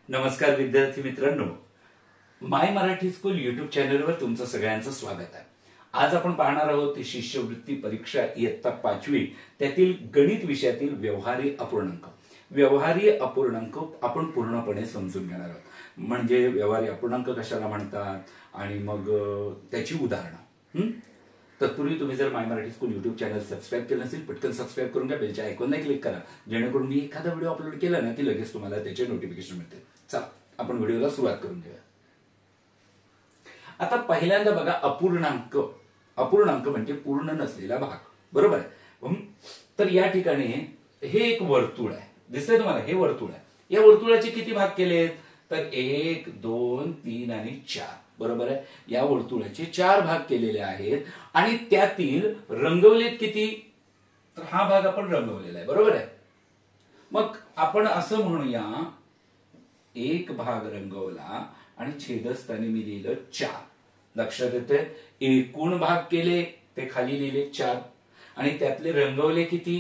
नमस्कार विद्यार्थी मित्रांनो, माय मराठी स्कूल युट्यूब चॅनलवर तुमचं सगळ्यांचं स्वागत आहे। आज आपण पाहणार आहोत शिष्यवृत्ती परीक्षा इयत्ता 5वी त्यातील गणित विषयातील व्यवहारी अपूर्णांक। व्यवहारी अपूर्णांक आपण पूर्णपणे समजून घेणार आहोत, म्हणजे व्यवहारी अपूर्णांक कशाला म्हणतात आणि मग त्याची उदाहरणं। तत्पूर्वी तुम्ही जर my Marathi school YouTube channel subscribe केलं नसेल, पटकन सबस्क्राईब करून घ्या, बेलच्या आयकॉनला क्लिक करा, जेणेकरून मी एखादा व्हिडिओ अपलोड केला ना की लगेच तुम्हाला त्याचे नोटिफिकेशन मिळते। चला आपण व्हिडिओला सुरुवात करून घेऊया। आता पहिल्यांदा बघा, अपूर्णांक। अपूर्णांक म्हणजे पूर्ण नसलेला भाग, बरोबर आहे। तर या ठिकाणी हे एक वर्तुळ आहे, दिसतंय तुम्हाला, हे वर्तुळ आहे। या वर्तुळाचे किती भाग केलेत? तर 1 2 3 आणि 4, बरोबर आहे। या वर्तुळाचे 4 भाग केलेले आहेत आणि त्यातील रंगवलेत किती? तर हा भाग आपण रंगवलेला आहे, बरोबर आहे। मग आपण असं म्हणूया, एक भाग रंगवला आणि छेदस्थानी मी लिहिलं 4। लक्षात येतंय? एकूण भाग केले ते खाली लिहिले 4 आणि त्यातले रंगवले किती?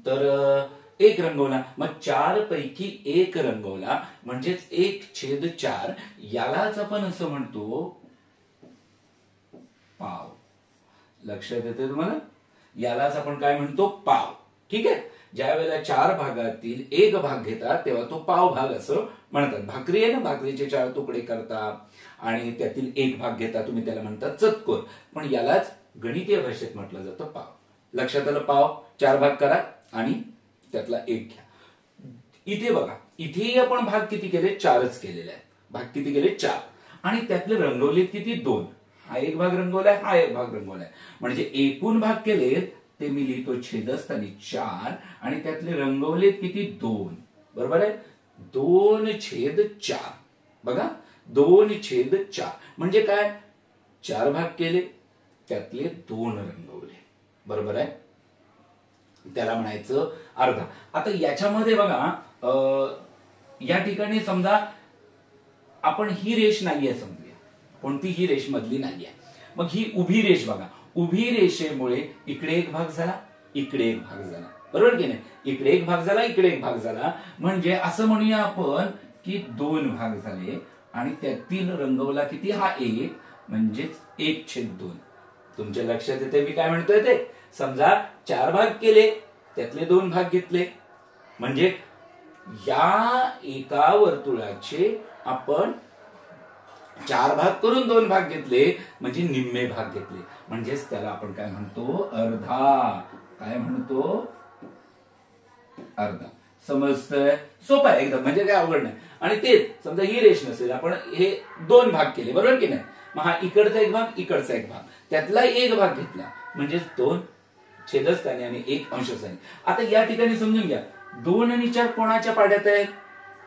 तर 1 रंगवला। मग 4 पैकी 1 रंगवला म्हणजेच 1/4। यालाच आपण असं म्हणतो पाव। लक्षात येते तुम्हाला? यालाच आपण काय म्हणतो? पाव। ठीक आहे। ज्या वेळेला 4 भागातील 1 भाग घेतात तेव्हा तो पाव भाग असं म्हणतात। भाकरी आहे ना, भाकरीचे 4 तुकडे करता आणि त्यातील 1 भाग घेता, तुम्ही त्याला म्हणतात चतकोर, पण यालाच गणितीय भाषेत म्हटलं जातं पाव। लक्षात आलं? पाव 4 भाग करा आणि त्यातला 1 घ्या। इथे बघा, इथेही आपण भाग किती केले? 4च केलेले आहेत। भाग किती केले? 4 आणि त्यातले रंगवलेत किती? 2। हा 1 भाग रंगवलाय, हा 1 भाग रंगवलाय, म्हणजे एकूण भाग केलेत ते मी लिहितो छेदस्थानी 4 आणि त्यातले रंगवलेत किती? 2, बरोबर आहे। 2/4 बघा, 2/4 म्हणजे काय? 4 भाग केले, त्यातले 2 रंगवले, बरोबर आहे। त्याला म्हणायचं अर्धा। आता याच्यामध्ये बघा, या ठिकाणी समजा आपण ही रेष नाहीये समजूया, कोणती? ही रेष मधली नाहीये। मग ही उभी रेष बघा, उभी रेषेमुळे इकडे 1 भाग झाला, इकडे 1 भाग झाला, बरोबर की नाही? इकडे 1 भाग झाला, इकडे 1 भाग झाला, म्हणजे असं म्हणूया आपण की 2 भाग झाले आणि त्यातील रंगवला किती? हा 1, म्हणजेच 1/2। तुमच्या लक्षात येते मी काय म्हणतोय ते? समजा 4 भाग केले, त्यातले 2 भाग घेतले, म्हणजे या एका वर्तुळाचे आपण 4 भाग करून 2 भाग घेतले, म्हणजे निम्मे भाग घेतले, म्हणजेच त्याला आपण काय म्हणतो? अर्धा। काय म्हणतो? अर्धा। समजतंय? सोपं आहे एकदम, म्हणजे काय अवघड नाही। आणि तेच समजा ही रेष नसेल, आपण हे 2 भाग केले, बरोबर की नाही? मग हा इकडचा 1 भाग, इकडचा 1 भाग, त्यातला 1 भाग घेतला, म्हणजेच 2 छेदस्थानी आणि 1 अंशस्थानी। आता या ठिकाणी समजून घ्या, 2 आणि 4 कोणाच्या पाड्यात आहेत?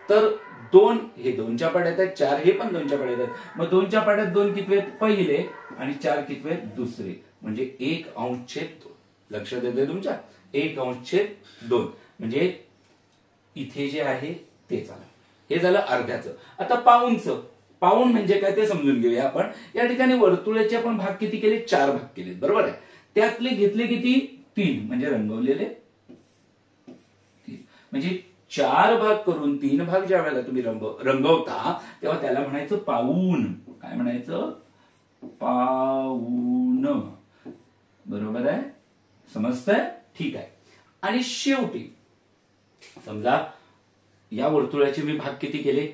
तर 2 हे 2च्या पाड्यात आहेत, 4 हे पण 2च्या पाड्यात आहेत। मग 2च्या पाड्यात 2 कितवे आहेत? पहिले, आणि 4 कितवे आहेत? दुसरे, म्हणजे 1/2। लक्षात येते तुमच्या? 1/2 म्हणजे इथे जे आहे ते झालं, हे झालं अर्ध्याचं। आता पाऊणचं। पाऊण म्हणजे काय ते समजून घेऊया आपण। या ठिकाणी वर्तुळाचे आपण भाग किती केले? 4 भाग केले, बरोबर आहे। त्यातले घेतले किती? 3, म्हणजे रंगवलेले 3, म्हणजे 4 भाग करून 3 भाग ज्या वेळेला तुम्ही रंगवता तेव्हा त्याला म्हणायचं पाऊण। काय म्हणायचं? पाऊण, बरोबर आहे। समजतंय? ठीक आहे। आणि शेवटी समजा या वर्तुळाचे मी भाग किती केले?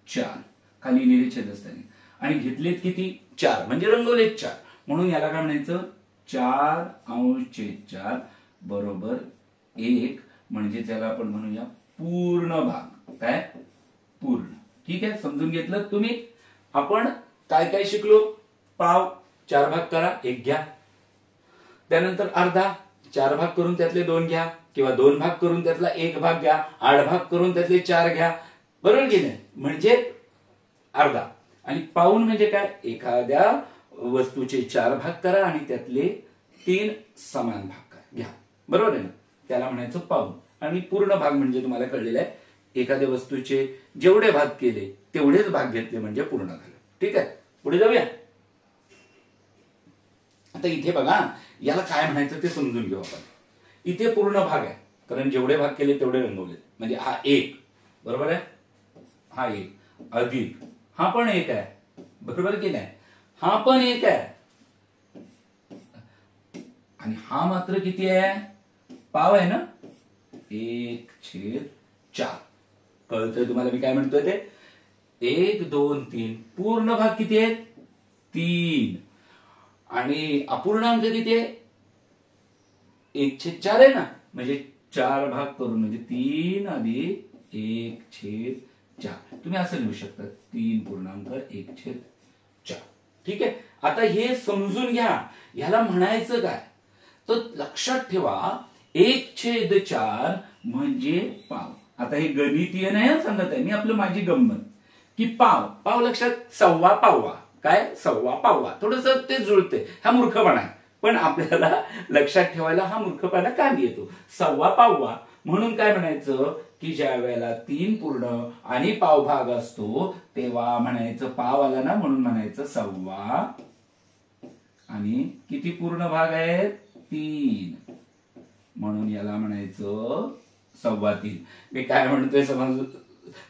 4, खाली लिहिले छेदस्थानी, आणि घेतलेत किती? 4, म्हणजे रंगवलेत 4, म्हणून याला काय म्हणायचं? 4/4 बरोबर 1, म्हणजे त्याला आपण म्हणूया पूर्ण भाग। काय? पूर्ण। ठीक आहे, समजून घेतलं तुम्ही? आपण काय काय शिकलो? पाव 4 भाग करा, 1 घ्या। त्यानंतर अर्धा, 4 भाग करून त्यातले 2 घ्या, किंवा 2 भाग करून त्यातला 1 भाग घ्या, 8 भाग करून त्यातले 4 घ्या, बरोबर की नाही? म्हणजे अर्धा। आणि पाऊण म्हणजे काय? एखाद्या वस्तूचे 4 भाग करा आणि त्यातले 3 समान भाग घ्या, बरोबर आहे ना? त्याला म्हणायचं पाऊण। आणि पूर्ण भाग म्हणजे तुम्हाला कळलेलं आहे, एखाद्या वस्तूचे जेवढे भाग केले तेवढेच भाग घेतले म्हणजे पूर्ण झालं। ठीक आहे, पुढे जाऊया। आता इथे बघा, याला काय म्हणायचं ते समजून घेऊ आपण। इथे पूर्ण भाग आहे, कारण जेवढे भाग केले तेवढे रंगवले, म्हणजे हा 1, बरोबर आहे। हा एक अधिक हा पण एक आहे, बरोबर की नाही? हा पण एक आहे आणि हा मात्र किती आहे? पाव आहे ना, 1/4. कळतंय तुम्हाला मी काय म्हणतोय ते? 1 2 3 पूर्ण भाग किती आहेत? 3 आणि अपूर्णांक किती आहे? 1/4 आहे ना, म्हणजे 4 भाग करून म्हणजे 3 अधिक 1/4. तुम्ही असं लिहू शकता 3.1/4. ठीक आहे. आता हे समजून घ्या, ह्याला म्हणायचं काय? तर लक्षात ठेवा 1/4 म्हणजे पाव. आता हे गणितीय नाही सांगत आहे मी, आपलं माझी गंमत की पाव पाव लक्षात सव्वा पाववा, काय सव्वा पाववा, थोडस ते जुळते, हा मूर्खपणा आहे. पण आपल्याला लक्षात ठेवायला हा मूर्खपणा का येतो? सव्वा पाववा म्हणून काय म्हणायचं की ज्या वेळेला 3 पूर्ण आणि पाव भाग असतो तेव्हा म्हणायचं पाव आला ना, म्हणून म्हणायचं सव्वा. आणि किती पूर्ण भाग आहेत? 3, म्हणून याला म्हणायचं 3.25. मी काय म्हणतोय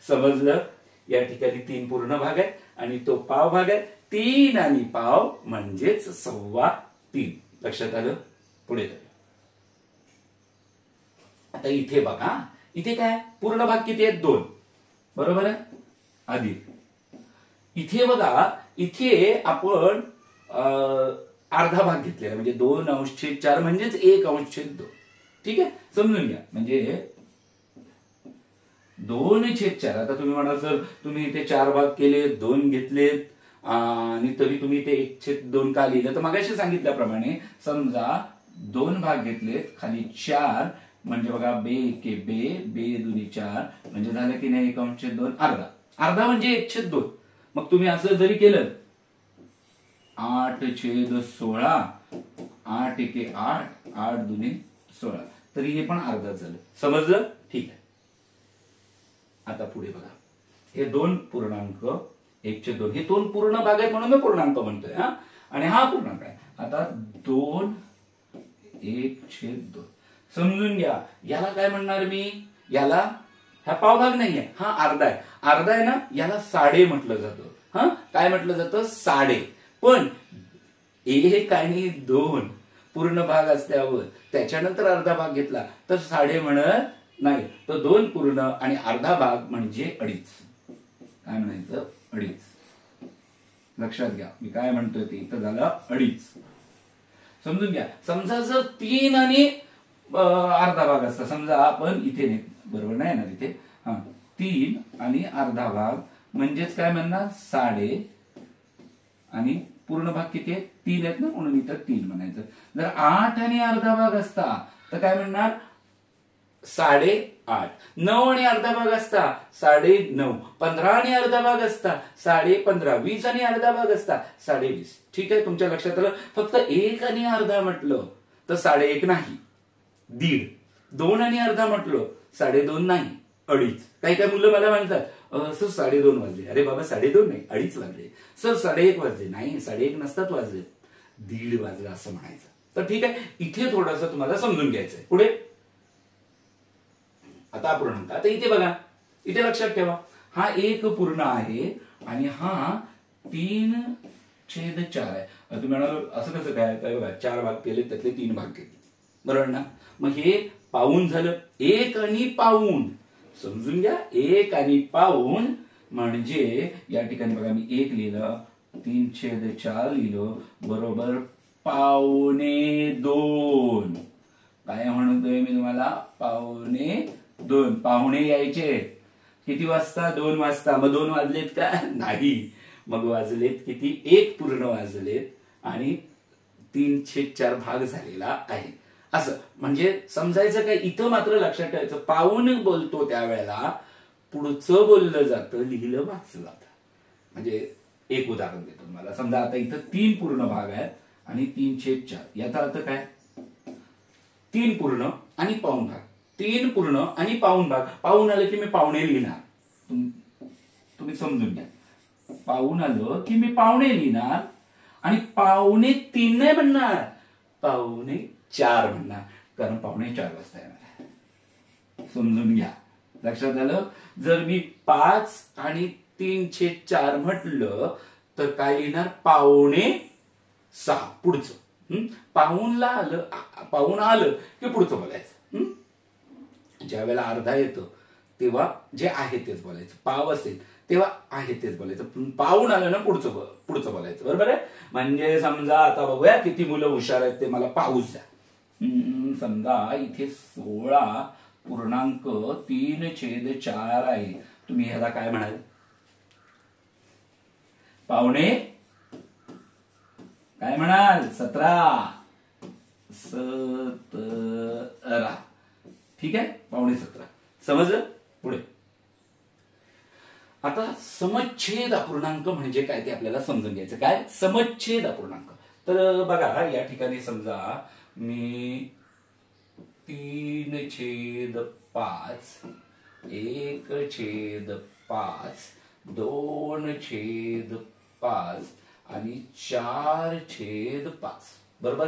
समजलं? या ठिकाणी 3 पूर्ण भाग आहे आणि तो पाव भाग आहे. 3 आणि पाव म्हणजेच 3.25. लक्षात आलं? पुढे आता इथे बघा, इथे काय पूर्ण भाग किती आहेत? 2, बरोबर आहे, अधिक. इथे बघा, इथे आपण अर्धा भाग घेतलेला म्हणजे 2/4 म्हणजेच 1/2. ठीक आहे, समजून घ्या. म्हणजे 2/4. आता तुम्ही म्हणाल सर तुम्ही इथे 4 भाग केले, 2 घेतलेत आणि तरी तुम्ही इथे 1/2 का लिहिलं? तर मगाशी सांगितल्याप्रमाणे समजा 2 भाग घेतलेत, खाली 4 म्हणजे बघा बे के बे, बे दुनी 4 म्हणजे झालं की नाही 1/2. अर्धा म्हणजे 1/2. मग तुम्ही असं जरी केलं 8/16, 8 एके 8, 8 दुनी 16, तरी हे पण अर्धा झालं. समजलं? ठीक आहे. आता पुढे बघा, हे 2 पूर्णांक 1/2 हे 2 पूर्ण भाग आहेत म्हणून मी पूर्णांक म्हणतोय हा, आणि हा पूर्णांक आहे. आता 2 1/2 समजून घ्या. याला काय म्हणणार मी? याला हा पाव भाग नाहीये, हा अर्धा आहे. अर्धा आहे ना, याला साडे म्हटलं जातं. हा, काय म्हटलं जातं? साडे. पण 1 आणि 2 पूर्ण भाग असल्यावर त्याच्यानंतर अर्धा भाग घेतला तर साडे म्हणत नाही. तर 2 पूर्ण आणि अर्धा भाग म्हणजे 2.5. काय म्हणायचं? 2.5. लक्षात घ्या मी काय म्हणतोय ते. इथं झालं 2.5. समजून घ्या. समजा जर 3 आणि अर्धा भाग असता, समजा आपण इथे नाही, बरोबर नाही ना तिथे, हा 3 आणि अर्धा भाग म्हणजेच काय म्हणणार? साडे. आणि पूर्ण भाग किती आहेत? 3 आहेत ना, म्हणून इथं 3 म्हणायचं. जर 8 आणि अर्धा भाग असता तर काय म्हणणार? 8.5. 9 आणि अर्धा भाग असता 9.5. 15 आणि अर्धा भाग असता 15.5. 20 आणि अर्धा भाग असता 20.5. ठीक आहे, तुमच्या लक्षात आलं? फक्त 1 आणि अर्धा म्हटलं तर 1.5 नाही, 1.5. 2 आणि अर्धा म्हटलं 2.5 नाही, 2.5. काही काही मुलं मला म्हणतात सर 2.5 वाजले. अरे बाबा 2.5 नाही, 2.5 वाजले. सर 1.5 वाजले. नाही, 1.5 नसतात वाजले, 1.5 वाजला असं म्हणायचं. तर ठीक आहे, इथे थोडंसं तुम्हाला समजून घ्यायचंय. पुढे आता अपूर्णांक. आता इथे बघा, इथे लक्षात ठेवा हा 1 पूर्ण आहे आणि हा 3/4 आहे. तुम्ही म्हणाल असं कसं काय? बघा 4 भाग केले त्यातले 3 भाग केले, बरोबर ना? मग हे पाऊण झालं. 1 आणि पाऊण समजून घ्या. 1 आणि पाऊण म्हणजे या ठिकाणी बघा मी 1 लिहिलं, 3/4 लिहिलं, बरोबर 1.25. काय म्हणतोय मी तुम्हाला? 1.25. पाहुणे यायचे किती वाजता? 2 वाजता. मग 2 वाजलेत का? नाही. मग वाजलेत किती? 1 पूर्ण वाजलेत आणि 3/4 भाग झालेला आहे. असं म्हणजे समजायचं काय? इथं मात्र लक्षात ठेवायचं, पाऊण बोलतो त्यावेळेला पुढचं बोललं जातं, लिहिलं वाचलं जातं. म्हणजे एक उदाहरण देतो तुम्हाला. समजा आता इथं 3 पूर्ण भाग आहेत आणि 3/4. याचा अर्थ काय? 3 पूर्ण आणि पाऊण भाग. 3 पूर्ण आणि पाऊण भाग. पाऊण आलं की मी पावणे लिहिणार. तुम्ही समजून घ्या. पाऊण आलं की मी पावणे लिहिणार आणि 2.25 नाही म्हणणार, 2.25 म्हणणार, कारण 3:45 वाजता येणार. समजून घ्या. लक्षात आलं? जर मी 5 आणि 3/4 म्हटलं तर काय लिहिणार? 5.6 पुढचं. पाऊण आलं की पुढचं बोलायचं. ज्या वेळेला अर्धा येतं तेव्हा जे आहे तेच बोलायचं. पाव असेल तेव्हा आहे तेच बोलायचं. पाऊण आलं ना पुढचं बोलायचं. बरोबर आहे? म्हणजे समजा आता बघूया किती मुलं हुशार आहेत ते मला पाऊस द्या. समजा इथे 16.3/4 आहे. तुम्ही ह्याला काय म्हणाल? पावणे काय म्हणाल? 17. ठीक आहे? 17.15. समजलं? पुढे आता समच्छेद अपूर्णांक म्हणजे काय ते आपल्याला समजून घ्यायचं. काय समच्छेद अपूर्णांक? तर बघा या ठिकाणी समजा मी 3/5, 1/5, 2/5 आणि 4/5. बरोबर?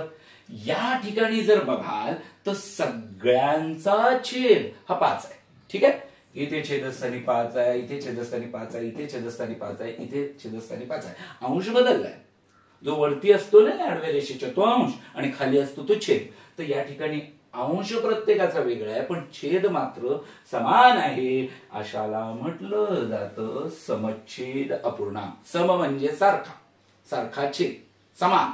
या ठिकाणी जर बघाल तर सगळ्यांचा छेद हा 5 आहे. ठीक आहे? इथे छेदस्थानी 5 आहे, इथे छेदस्थानी 5 आहे, इथे छेदस्थानी 5 आहे, इथे छेदस्थानी 5 आहे. अंश बदललाय. जो वरती असतो ना आडव्या रेषेच्या तो अंश आणि खाली असतो तो छेद. तर या ठिकाणी अंश प्रत्येकाचा वेगळा आहे पण छेद मात्र समान आहे. अशाला म्हटलं जातं समच्छेद अपूर्णांक. सम म्हणजे सारखा, सारखा छेद, समान.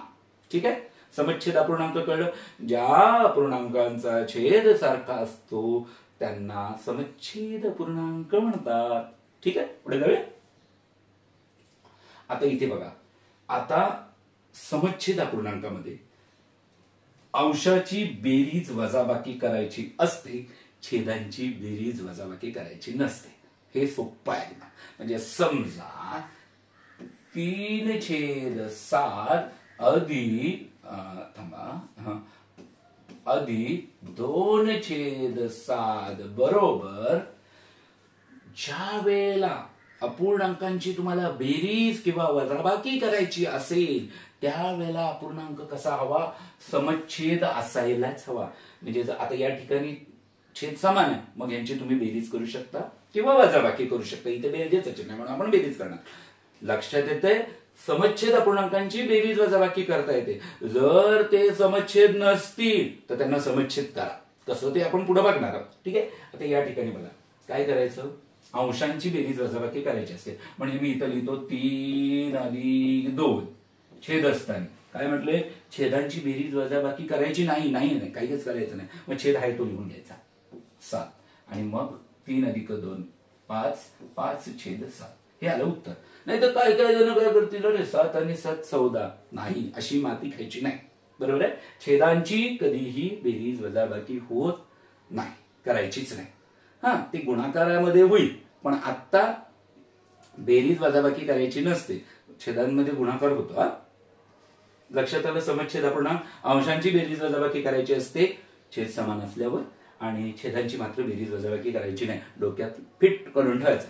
ठीक आहे? समच्छेद अपूर्णांक कळलं? ज्या अपूर्णांकांचा छेद सारखा असतो त्यांना समच्छेद अपूर्णांक म्हणतात. ठीक आहे? पुढे जाऊया. आता इथे बघा, आता समच्छेद अपूर्णांकामध्ये अंशाची बेरीज वजाबाकी करायची असते, छेदांची बेरीज वजाबाकी करायची नसते. हे सोपं आहे. म्हणजे समजा 3/7 अधिक 2/7 बरोबर. ज्या वेळेला अपूर्णांकांची तुम्हाला बेरीज किंवा वजाबाकी करायची असेल त्यावेळेला अपूर्णांक कसा हवा? समच्छेद असायलाच हवा. म्हणजे आता या ठिकाणी छेद समान आहे मग यांची तुम्ही बेरीज करू शकता किंवा वजाबाकी करू शकता. इथे बेरजेचं चिन्ह म्हणून आपण बेरीज करणार. लक्षात येतंय? समच्छेद अपूर्णांकांची बेरीज वजाबाकी करता येते. जर ते समच्छेद नसतील तर त्यांना समच्छेद करा. कसं ते आपण पुढे बघणार आहोत. ठीक आहे? आता या ठिकाणी बघा काय करायचं? अंशांची बेरीज वजाबाकी करायची असते. म्हणजे मी इथं लिहितो 3+2 छेदस्थानी. काय म्हटले? छेदांची बेरीज वजाबाकी करायची नाही, काहीच करायचं नाही. मग छेद आहे तो लिहून घ्यायचा 7 आणि मग 3+2 5, 5/7 हे आलं उत्तर. नाही तर काय काय जण काय करतील? अरे 7 आणि 7 14. नाही, अशी माती खायची नाही. बरोबर आहे? छेदांची कधीही बेरीज वजाबाकी होत नाही, करायचीच नाही. ते गुणाकारामध्ये होईल पण आता बेरीज वजाबाकी करायची नसते. छेदांमध्ये गुणाकार होतो. लक्षात आलं? समच्छेद अपूर्णांक अंशांची बेरीज वजाबाकी करायची असते छेद समान असल्यावर आणि छेदांची मात्र बेरीज वजाबाकी करायची नाही. डोक्यात फिट करून ठेवायचं.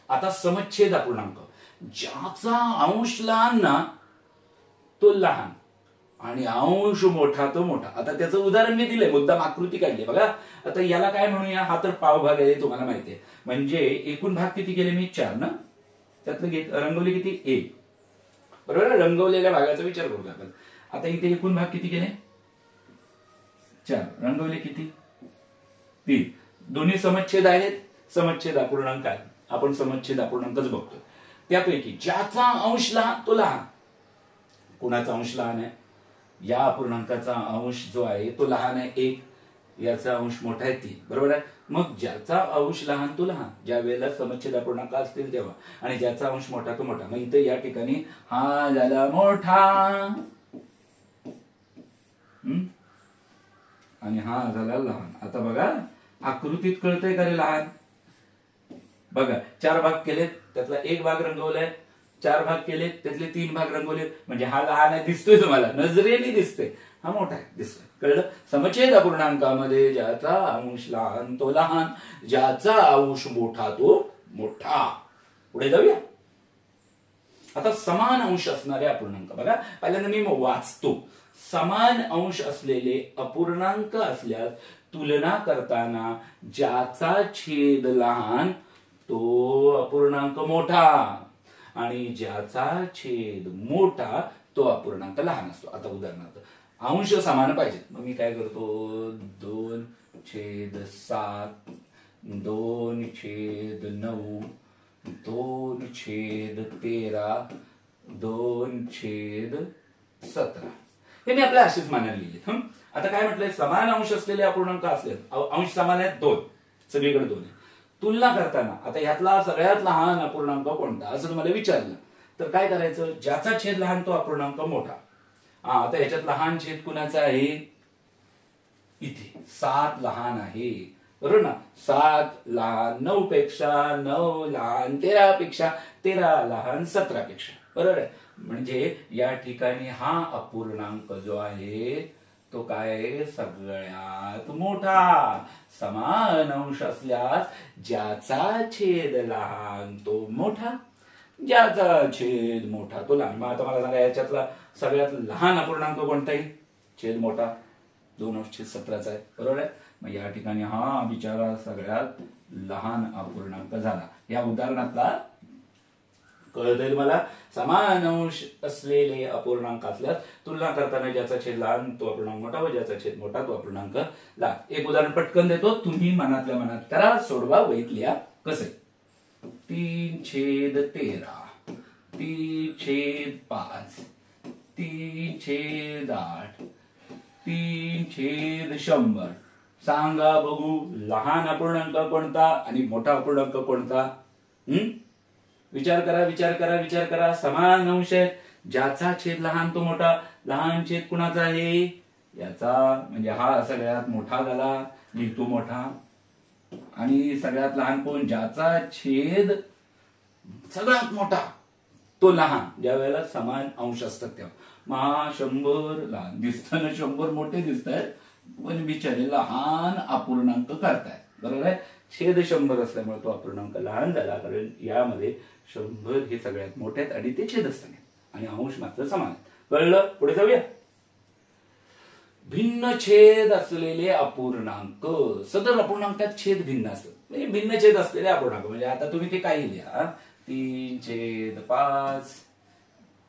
आता समच्छेद अपूर्णांक ज्याचा अंश लहान ना तो लहान आणि अंश मोठा तो मोठा. आता त्याचं उदाहरण मी दिलंय, मुद्दाम आकृती काढली बघा. आता याला काय म्हणूया? हा तर पाव भाग आहे तुम्हाला माहिती आहे. म्हणजे एकूण भाग किती केले मी? 4 ना. त्यातलं रंगवले किती? 1. बरोबर? रंगवलेल्या भागाचा विचार करू आपण. आता इथे एकूण भाग किती केले? 4. रंगवले किती? 3. दोन्ही समच्छेद आहेत, समच्छेद अपूर्णांक आहेत. आपण समच्छेद अपूर्णांकच बघतो. त्यापैकी ज्याचा अंश लहान तो लहान. कोणाचा अंश लहान आहे? या अपूर्णांकाचा अंश जो आहे तो लहान आहे 1, याचा अंश मोठा आहे 3. बरोबर आहे? मग ज्याचा अंश लहान तो लहान ज्या वेळेला समच्छेद अपूर्णांक असतील तेव्हा, आणि ज्याचा अंश मोठा तो मोठा. मग इथे या ठिकाणी हा झाला मोठा आणि हा झाला लहान. आता बघा आकृतीत कळतंय का रे लहान? बघा 4 भाग केलेत, त्यातला 1 भाग रंगवलाय. 4 भाग केलेत, त्यातले 3 भाग रंगवलेत. म्हणजे हा लहान आहे दिसतोय तुम्हाला, नजरेने दिसतोय. हा मोठा आहे दिसतोय. कळलं? समच्छेद अपूर्णांकामध्ये ज्याचा अंश लहान तो लहान, ज्याचा अंश मोठा तो मोठा. पुढे जाऊया. आता समान अंश असणारे अपूर्णांक बघा. पहिल्यांदा मी वाचतो. समान अंश असलेले अपूर्णांक असल्यास तुलना करताना ज्याचा छेद लहान तो अपूर्णांक मोठा आणि ज्याचा छेद मोठा तो अपूर्णांक लहान असतो. आता उदाहरणार्थ अंश समान पाहिजेत, मग मी काय करतो 2/7, 2/9, 2/13, 2/17 हे मी आपल्या अशीच मानायला लिहिले. आता काय म्हटलंय, समान अंश असलेले अपूर्णांक असले, अंश समान आहेत 2, सगळीकडे 2 आहे. तुलना करताना आता ह्यातला सगळ्यात लहान अपूर्णांक कोणता असं तुम्हाला विचारलं तर काय करायचं, ज्याचा छेद लहान तो अपूर्णांक मोठा. आता ह्याच्यात लहान छेद कुणाचा आहे, इथे 7 लहान आहे, बरोबर ना. 7 लहान 9 पेक्षा, 9 लहान 13 पेक्षा, 13 लहान 17 पेक्षा, बरोबर आहे. म्हणजे या ठिकाणी हा अपूर्णांक जो आहे तो काय, सगळ्यात मोठा. समान अंश असल्यास ज्याचा छेद लहान तो मोठा, ज्याचा छेद मोठा तो लहान. मग आता मला सांगा याच्यातला सगळ्यात लहान अपूर्णांक कोणता आहे, छेद मोठा 2/17 आहे, बरोबर आहे. मग या ठिकाणी हा बिचारा सगळ्यात लहान अपूर्णांक झाला. या उदाहरणातला कळत मला, समान अंश असलेले अपूर्णांक असल्यास तुलना करताना ज्याचा छेद लहान तो अपूर्णांक मोठा व ज्याचा छेद मोठा तो अपूर्णांक लहान. एक उदाहरण पटकन देतो, तुम्ही मनातल्या मनात करा, सोडवा, वहीत लिहा कसे. 3/13, 3/5, 3/8, 3/100. सांगा बघू लहान अपूर्णांक कोणता आणि मोठा अपूर्णांक कोणता. विचार करा, विचार करा, विचार करा. समान अंश आहेत, ज्याचा छेद लहान तो मोठा. लहान छेद कुणाचा आहे, याचा, म्हणजे हा सगळ्यात मोठा झाला, लिहितो मोठा. आणि सगळ्यात लहान कोण, ज्याचा छेद सगळ्यात मोठा तो लहान. ज्या वेळेला समान अंश असतात तेव्हा 100 लहान दिसताना 100 मोठे दिसत आहेत, पण बिचारे लहान अपूर्णांक करतायत, बरोबर आहे. छेद 100 असल्यामुळे तो अपूर्णांक लहान झाला, कारण यामध्ये 100 हे सगळ्यात मोठे आहेत आणि ते छेदस्थानी आणि अंश मात्र समान आहेत. कळलं, पुढे जाऊया. भिन्न छेद असलेले अपूर्णांक, सदर अपूर्णांकात छेद भिन्न असतात, म्हणजे भिन्न छेद असलेले अपूर्णांक. म्हणजे आता तुम्ही ते काही लिहा, 3/5,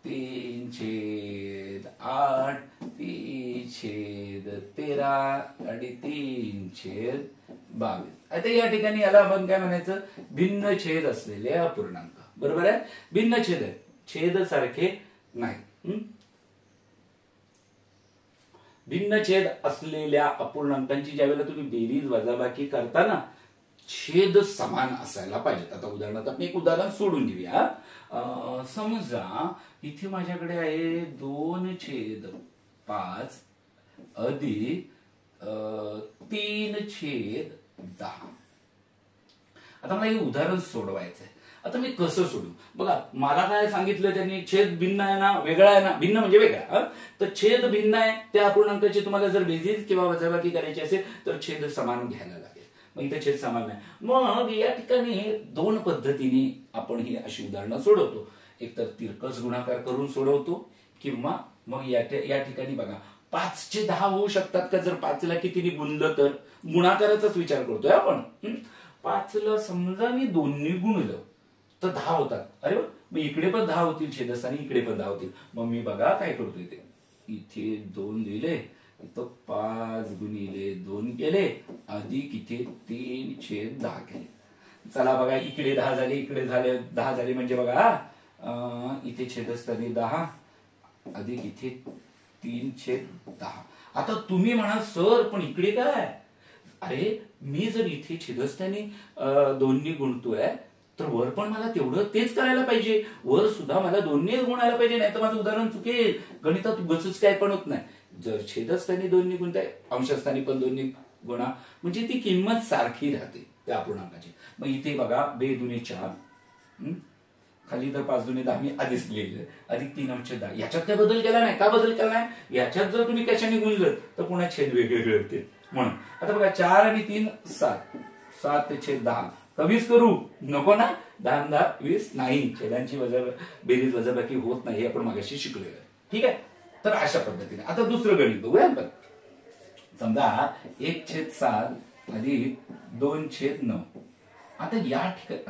3/8, 3/13 आणि 3/22. आता या ठिकाणी याला आपण काय म्हणायचं, भिन्न छेद असलेले अपूर्णांक, बरोबर आहे. भिन्न छेद आहे, छेद सारखे नाही. भिन्न छेद असलेल्या अपूर्णांकांची ज्यावेळेला तुम्ही बेरीज वजाबाकी करताना छेद समान असायला पाहिजेत. आता उदाहरणार्थ आपण एक उदाहरण सोडून घेऊया. समजा इथे माझ्याकडे आहे 2/5 अधिक 3/10. आता मला हे उदाहरण सोडवायचं आहे. आता मी कसं सोडू बघा, मला काय सांगितलं त्यांनी, छेद भिन्न आहे ना, वेगळा आहे ना, भिन्न म्हणजे वेगळा. तर छेद भिन्न आहे, त्या अपूर्णांकाची तुम्हाला जर बेरीज किंवा वजाबाकी करायची असेल तर छेद समान घ्यायला लागेल. मग इथे छेद समान नाही. मग या ठिकाणी 2 पद्धतीने आपण ही अशी उदाहरणं सोडवतो. एक तर तिरकस गुणाकार करून सोडवतो, किंवा मग या ठिकाणी बघा 5/10 होऊ शकतात का, जर 5ला कितीने गुणलं तर. गुणाकाराचाच विचार करतोय आपण. 5ला समजा मी 2ने गुणलं तर 10 होतात. अरे मग इकडे पण 10 होतील छेदस्थानी, इकडे पण 10 होतील. मग मी बघा काय करतोय, इथे 2 दिले, इथं 5 गुणिले 2 केले, अधिक इथे 3/10 केले. चला बघा, इकडे 10 झाले, इकडे 10 झाले, म्हणजे बघा इथे छेदस्थानी 10 अधिक इथे 3/10. आता तुम्ही म्हणा सर पण इकडे काय, अरे मी जर इथे छेदस्थानी 2ने गुणतोय तर वर पण मला तेवढं तेच करायला पाहिजे, वर सुद्धा मला 2ने गुणायला पाहिजे, नाही तर माझं उदाहरण चुकेल. गणितात गचच काय पण होत नाही. जर छेदस्थानी 2ने गुणताय, अंशस्थानी पण 2ने गुणा, म्हणजे ती किंमत सारखी राहते त्या अपूर्णांकाची. मग इथे बघा 2×4, खाली तर 5×10 मी आधीच लिहिलं, अधिक 3/10. याच्यात काय बदल केला नाही. का बदल केला नाही, याच्यात जर तुम्ही कशाने गुणलं तर पुन्हा छेद वेगवेगळे होते म्हणून. आता बघा 4 आणि 3 7, 7/10 कमीच करू नको ना, 10×10 20 नाही, छेदांची बेरीज वजाबाकी होत नाही, आपण मागाशी शिकलोय. ठीक आहे, तर अशा पद्धतीने. आता दुसरं गणित बघूया आपण. समजा 1/7 अधिक 2/9. आता या ठिकाणी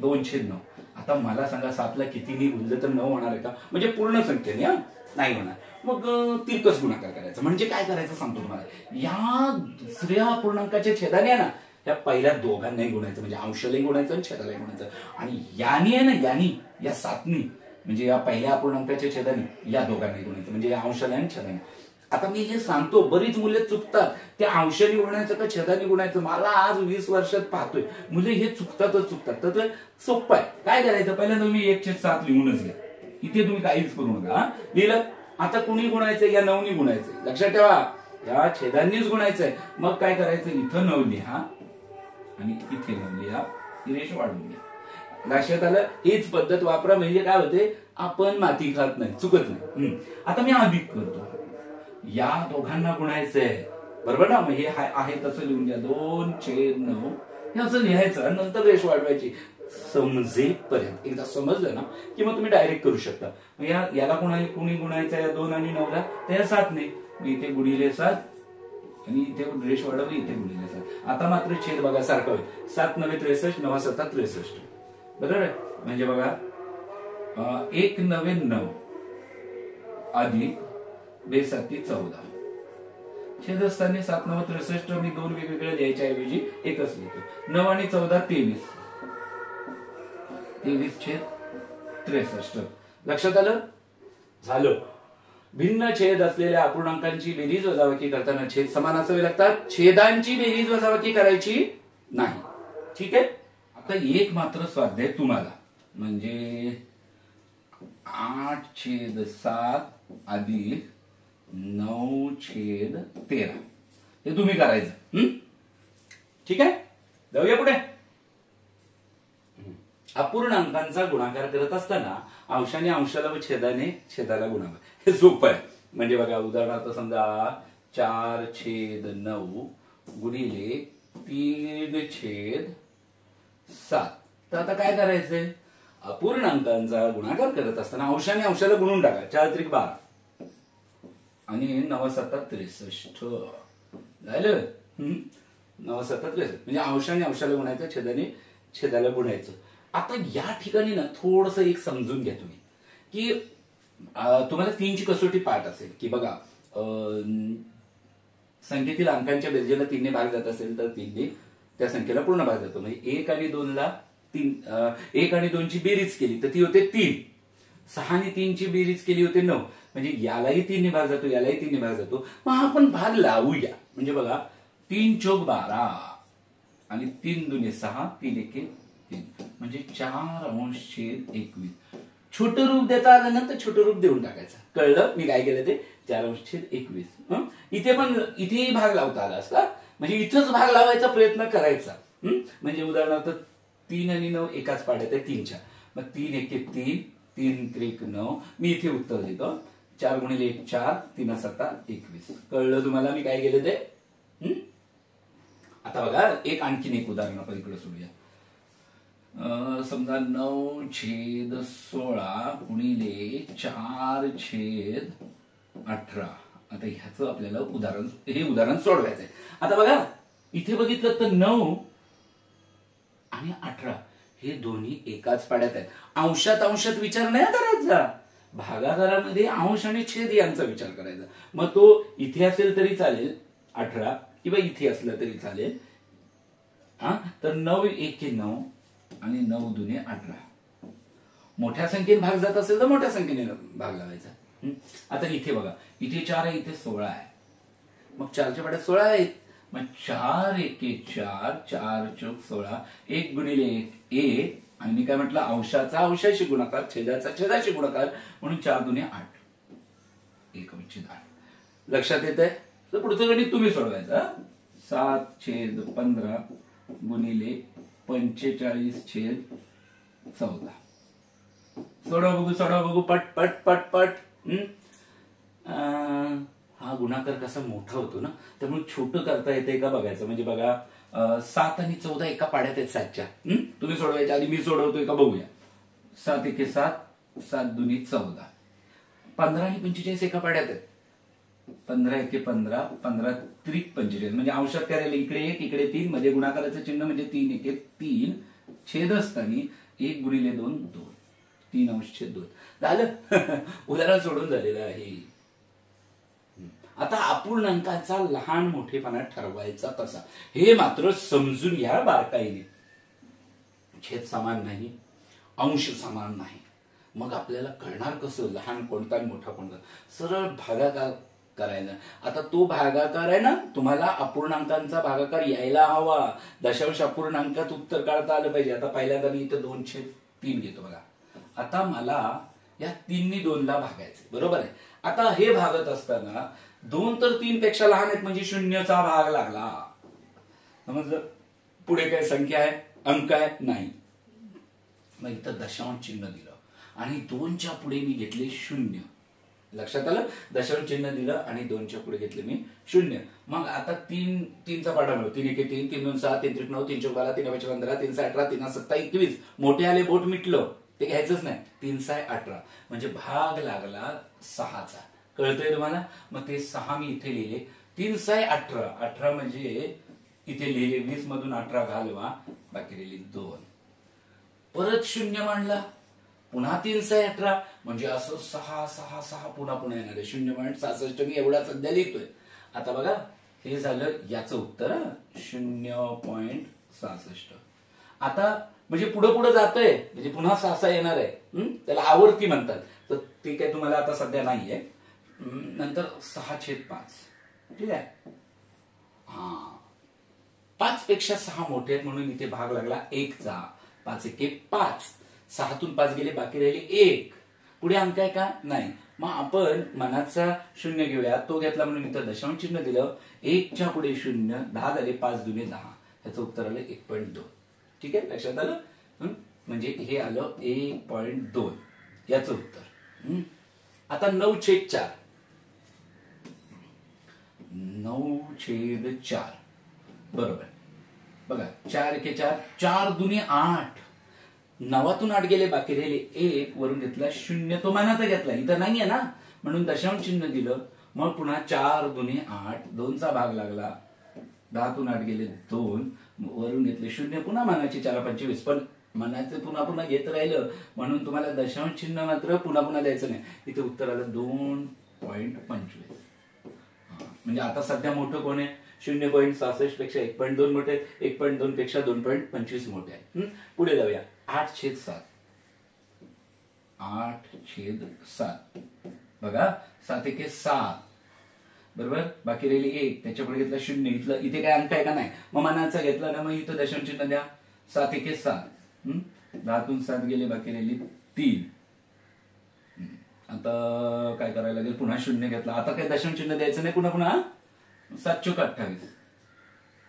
2/9. आता मला सांगा 7ला कितीने गुणलं तर 9 होणार आहे का? म्हणजे पूर्ण संख्येने नाही होणार. मग तिरकस गुणाकार करायचा. म्हणजे काय करायचं सांगतो तुम्हाला. या दुसऱ्या अपूर्णांकाच्या छेदाने आहे ना, या पहिल्या दोघांनाही गुणायचं, म्हणजे अंशालाही गुणायचं आणि छेदालाही गुणायचं. आणि यानी आहे ना, यानी या 7नी म्हणजे या पहिल्या अपूर्णांकाच्या छेदाने या दोघांनाही गुणायचं, म्हणजे या अंशाला आणि छेदाने. आता मी जे सांगतो बरीच मुले चुकतात. त्या अंशाने गुणायचं का छेदाने गुणायचं. मला आज 20 वर्षात पाहतोय मुले हे चुकतातच चुकतात. तर सोपं आहे. काय करायचं, पहिल्यांदा मी 1/7 लिहूनच घ्या. इथे तुम्ही काहीच करू नका. लिहिलं. आता कुणी गुणायचं, या 9नी गुणायचं. लक्षात ठेवा या छेदांनीच गुणायचंय. मग काय करायचं, इथं 9 लिहा आणि इथे 9 लिहा. ही रेष वाढवून घ्या. लक्षात आलं. हीच पद्धत वापरा. म्हणजे काय होते, आपण माती खात नाही, चुकत नाही. आता मी अधिक करतो. या दोघांना गुणायचंय, बरोबर ना. मग हे आहे तसं लिहून घ्या. 2/9 हे असं लिहायचं. नंतर रेष वाढवायची समजेपर्यंत. एकदा समजलं ना की मग तुम्ही डायरेक्ट करू शकता. याला कुणी गुणायचं या 2 आणि 9ला, त्या 7ने. इथे गुणिले 7 आणि इथे रेष वाढवली, इथे गुणिले 7. आता मात्र छेद बघा सारखं होईल. 7 9 63, 9 7 63. बरोबर आहे. म्हणजे बघा 1 9 9 अधिक 2 7 14. छेद असताना 7 9 63 मी 2 वेगवेगळे द्यायच्या ऐवजी एकच लिहितो. 9 आणि 14 23. 23/63. लक्षात आलं. झालं. भिन्न छेद असलेल्या अपूर्णांकांची बेरीज वजाबाकी करताना छेद समान असावे लागतात. छेदांची बेरीज वजाबाकी करायची नाही. ठीक आहे. आता एक मात्र स्वाध्याय तुम्हाला, म्हणजे 8/7 अधिक 9/13 हे तुम्ही करायचं. ठीक आहे. जाऊया पुढे. अपूर्णांकांचा गुणाकार करत असताना अंशाने अंशाला व छेदाने छेदाला गुणावं. हे सोपं आहे. म्हणजे बघा उदाहरणार्थ समजा 4/9 गुणिले 3/7. तर आता काय करायचंय, अपूर्णांकांचा गुणाकार करत असताना अंशाने अंशाला गुणून टाका. 4 त्रिक 12 आणि 9 7 63 झालं. 9 7 63 म्हणजे अंशाने अंशाला गुणायचं, छेदाने छेदाला गुणायचं. आता या ठिकाणी ना थोडस एक समजून घ्या तुम्ही की तुम्हाला 3ची कसोटी पाठ असेल की बघा संख्येतील अंकांच्या बेरजेला 3ने भाग जात असेल तर 3ने त्या संख्येला पूर्ण भाग जातो. म्हणजे 1 आणि 2ला 1 आणि 2ची बेरीज केली तर ती होते 3. 6 आणि 3ची बेरीज केली होते 9. म्हणजे यालाही 3ने भाग जातो, यालाही 3ने भाग जातो. मग आपण भाग लावूया. म्हणजे बघा 3 चौक 12 आणि 3 दुने 6, 3 एके 3 म्हणजे 4/21. छोटं रूप देता आलं ना तर छोटं रूप देऊन टाकायचं. कळलं मी काय केलं ते. 4/21. इथे पण इथेही भाग लावता आला असता. म्हणजे इथंच भाग लावायचा प्रयत्न करायचा. म्हणजे उदाहरणार्थ 3 आणि 9 एकाच पाड्यात आहे 3च्या. मग 3 एके 3, 3 त्रिक 9. मी इथे उत्तर देतो. 4 गुणिले 1 4, 3 7 21. कळलं तुम्हाला मी काय केलं ते. आता बघा एक आणखीन एक उदाहरण आपण इकडे सोडूया. समजा 9/16 गुणिले 4/18. आता ह्याचं आपल्याला हे उदाहरण सोडवायचंय. आता बघा इथे बघितलं तर 9 आणि 18 हे दोन्ही एकाच पाड्यात आहेत. अंशात विचार नाही करायचा. भागाकारामध्ये अंश आणि छेद यांचा विचार करायचा. मग तो इथे असेल तरी चालेल 18 किंवा इथे असलं तरी चालेल. तर 9 एके 9 आणि 9 दुने 18. मोठ्या संख्येने भाग जात असेल तर मोठ्या संख्येने भाग लावायचा. आता इथे बघा इथे 4 आहे, इथे 16 आहे. मग 4च्या पाड्यात 16 आहेत. मग 4 एके 4, 4 चौक 16. 1 गुणिले 1 आणि मी काय म्हटलं अंशाचा अंशाशी गुणाकार, छेदाचा छेदाशी गुणाकार म्हणून 4 दुने 8. 1/8. लक्षात येत आहे. तर पुढचं गणित तुम्ही सोडवायचं. 7/15 गुणिले 45/14. सोडवा बघू पट पट पट पट. हा गुणाकार कसा मोठा होतो ना त्यामुळे छोटं करता येते का बघायचं. म्हणजे बघा 7 आणि 14 एका पाड्यात आहेत 7च्या. तुम्ही सोडवायच्या आधी मी सोडवतोय का बघूया. 7 एके 7, 7 दुनी 14. 15 आणि 45 एका पाड्यात आहेत. 15 एके 15, 15 त्रिक 45, म्हणजे अंशात करायला इकडे 1 इकडे 3, म्हणजे गुणाकाराचं चिन्ह म्हणजे 3 एके 3, छेद असताना 1 गुणिले 2 2, 3 अंश छेद 2 झालं. उदाहरण सोडून झालेलं आहे. आता अपूर्णांकाचा लहान मोठेपणा ठरवायचा कसा हे मात्र समजून घ्या बारकाईने. छेद समान नाही, अंश समान नाही, मग आपल्याला कळणार कसं लहान कोणता आणि मोठा कोणता. सरळ भागाकार करायचा. आता तो भागाकार आहे ना, तुम्हाला अपूर्णांकांचा भागाकार यायला हवा. दशांश अपूर्णांकात उत्तर काढता आलं पाहिजे. आता पहिल्यांदा मी इथं 2/3 घेतो बघा. आता मला या 3नी 2ला भागायचे, बरोबर आहे. आता हे भागत असताना 2 तर 3 पेक्षा लहान आहेत, म्हणजे 0चा भाग लागला. समजलं. पुढे काय संख्या आहे, अंक आहे नाही. मग इथं दशांश चिन्ह दिलं आणि 2च्या पुढे मी घेतले 0. लक्षात आलं. दशांश चिन्ह दिलं आणि 2च्या पुढे घेतले मी 0. मग आता 3चा पाढा मिळतो. 3 एके 3, 3 2 6, 3 त्रिक 9, 3 चौक 12, 3 5 15, 3 6 18, 3 7 21. मोठे आले बोट मिटलं, ते घ्यायचंच नाही. 3 6 18 म्हणजे भाग लागला 6चा. कळतंय तुम्हाला. मग ते 6 मी इथे लिहिले. 3 6 18, 18 म्हणजे इथे लिहिले 20 मधून 18 घालवा, बाकी राहिली 2. परत 0 मांडला, पुन्हा 3 6 18 म्हणजे असं 6 6 6 पुन्हा पुन्हा येणार आहे. 0.66 मी एवढा सध्या लिहितोय. आता बघा हे झालं याचं उत्तर 0.66. आता म्हणजे पुढे पुढे जातोय, म्हणजे पुन्हा 6 6 येणार आहे. त्याला आवर्ती म्हणतात. तर ते काय तुम्हाला आता सध्या नाहीये. नंतर 6/5. ठीक आहे. 5 पेक्षा 6 मोठे आहेत म्हणून इथे भाग लागला 1चा. 5 एके 5, 6तून 5 गेले, बाकी राहिले 1. पुढे अंक आहे का नाही. मग आपण मनाचा 0 घेऊया. तो घेतला म्हणून इथं दशांश चिन्ह दिलं. 1च्या पुढे 0, 10 झाले, 5 दुने 10. ह्याचं उत्तर आलं 1.2. ठीक आहे, लक्षात आलं. म्हणजे हे आलं 1.2 याचं उत्तर. आता 9/4. 9/4 बरोबर. बघा 4 एके 4, 4 दुने 8. 9तून 8 गेले, बाकी राहिले 1. वरून घेतला 0, तो मानाचा घेतला, इथं नाहीये ना म्हणून दशांश चिन्ह दिलं. मग पुन्हा 4 दुने 8, 2चा भाग लागला. 10तून 8 गेले 2, वरून घेतले 0, पुन्हा मानाची 4 25. पण मनाचे पुन्हा पुन्हा घेत राहिलं म्हणून तुम्हाला दशांश चिन्ह मात्र पुन्हा पुन्हा द्यायचं नाही. इथे उत्तर आलं 2.25. म्हणजे आता सध्या मोठं कोण आहे. 0.66 पेक्षा 1.2 मोठे आहेत, 1.2 पेक्षा 2.25 मोठे आहेत. पुढे जाऊया. 8/7. 8/7 बघा. 7 एके 7 बरोबर, बाकी राहिली 1. त्याच्या पुढे घेतला 0. इथलं इथे काय अंक आहे का नाही. मग मनाचा घेतला ना, मग इथं दशांश चिन्ह द्या. 7 एके 7. 10तून 7 गेले, बाकी राहिली 3. आता काय करायला लागेल, पुन्हा 0 घेतला. आता काय दशांश चिन्ह द्यायचं नाही. पुन्हा 7 चोक 28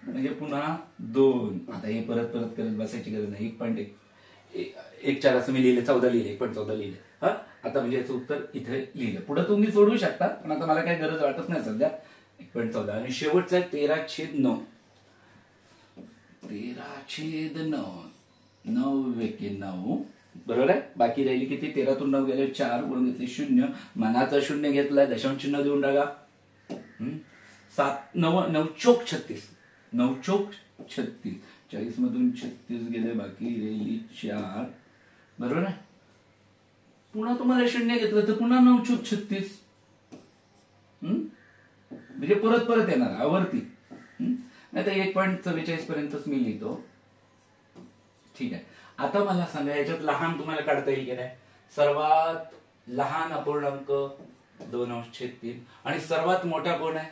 म्हणजे पुन्हा 2. आता हे परत परत करत बसायची गरज नाही. 1.4 असं मी लिहिले, 14 लिहिले, 1.14 लिहिले. आता म्हणजे याचं उत्तर इथे लिहिलं. पुढे तुम्ही सोडवू शकता, पण आता मला काही गरज वाटत नाही सध्या. 1.14 आणि शेवटचा आहे 13/9. 13/9, 9 एके 9 बरोबर आहे. बाकी राहिली किती. 13तून 9 गेले 4, वरून घेतले 0, मनाचा 0 घेतलाय, दशांश चिन्ह देऊन टाका. 9 चोक 36. 9 चोक 36. 40 मधून 36 गेले, बाकी राहिली 4 बरोबर आहे. पुन्हा तुम्हाला 0 घेतलं तर पुन्हा 9 चोक 36 म्हणजे परत परत येणार आवर्ती. नाही तर 1.44 पर्यंतच मी लिहितो. ठीक आहे. आता मला सांगा याच्यात लहान तुम्हाला काढता येईल की नाही. सर्वात लहान अपूर्णांक 2/3 आणि सर्वात मोठा कोण आहे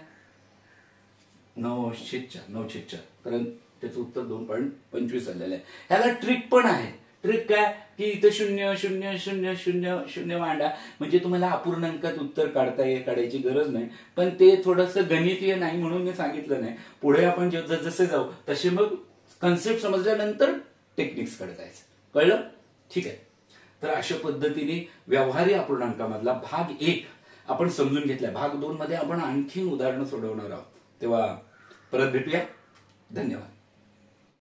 9/4. 9/4 कारण त्याचं उत्तर 2.25 आलेलं आहे. ह्याला ट्रिक पण आहे. ट्रिक काय की इथं 0 0 0 0 0 मांडा म्हणजे तुम्हाला अपूर्णांकात उत्तर काढायची गरज नाही. पण ते थोडंसं गणितीय नाही म्हणून मी सांगितलं नाही. पुढे आपण जसे जाऊ तसे मग कन्सेप्ट समजल्यानंतर टेक्निक्स कडे जायचं. कळलं. ठीक आहे. तर अशा पद्धतीने व्यवहारी अपूर्णांकामधला भाग 1 आपण समजून घेतलाय. भाग 2 मध्ये आपण आणखी उदाहरणं सोडवणार आहोत. तेव्हा परत भेटूया. धन्यवाद.